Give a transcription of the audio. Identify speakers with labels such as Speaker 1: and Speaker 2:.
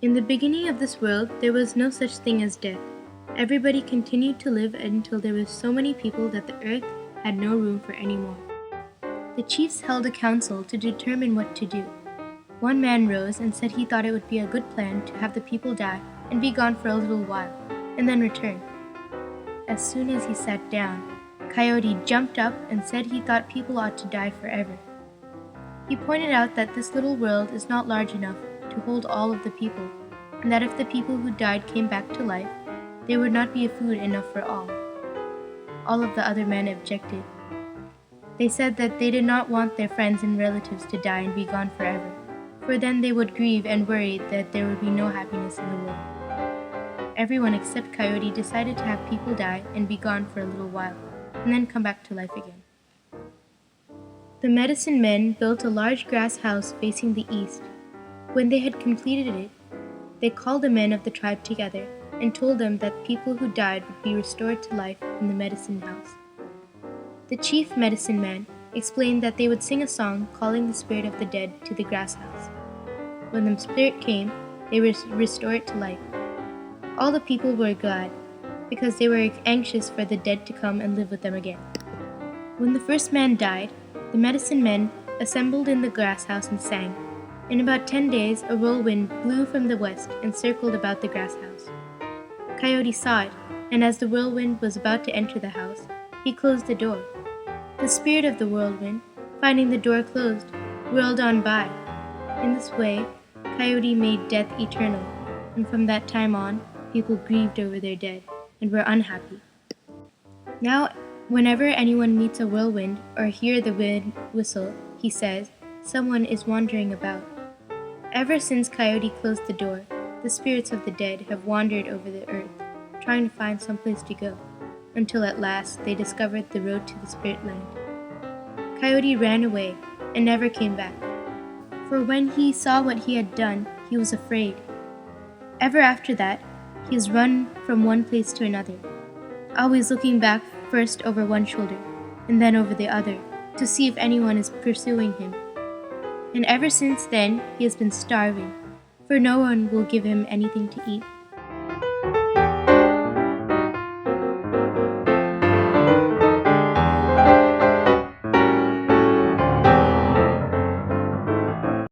Speaker 1: In the beginning of this world, there was no such thing as death. Everybody continued to live until there were so many people that the earth had no room for any more. The chiefs held a council to determine what to do. One man rose and said he thought it would be a good plan to have the people die and be gone for a little while, and then return. As soon as he sat down, Coyote jumped up and said he thought people ought to die forever. He pointed out that this little world is not large enough to hold all of the people, and that if the people who died came back to life, there would not be food enough for all. All of the other men objected. They said that they did not want their friends and relatives to die and be gone forever, for then they would grieve and worry that there would be no happiness in the world. Everyone except Coyote decided to have people die and be gone for a little while, and then come back to life again. The medicine men built a large grass house facing the east. When they had completed it, they called the men of the tribe together and told them that people who died would be restored to life in the medicine house. The chief medicine man explained that they would sing a song calling the spirit of the dead to the grass house. When the spirit came, they would restore it to life. All the people were glad, because they were anxious for the dead to come and live with them again. When the first man died, the medicine men assembled in the grass house and sang. In about 10 days, a whirlwind blew from the west and circled about the grass house. Coyote saw it, and as the whirlwind was about to enter the house, he closed the door. The spirit of the whirlwind, finding the door closed, whirled on by. In this way, Coyote made death eternal, and from that time on, people grieved over their dead and were unhappy. Now, whenever anyone meets a whirlwind or hear the wind whistle, he says, "Someone is wandering about." Ever since Coyote closed the door, the spirits of the dead have wandered over the earth, trying to find some place to go, until at last they discovered the road to the spirit land. Coyote ran away and never came back, for when he saw what he had done, he was afraid. Ever after that, he has run from one place to another, always looking back first over one shoulder and then over the other to see if anyone is pursuing him. And ever since then, he has been starving, for no one will give him anything to eat.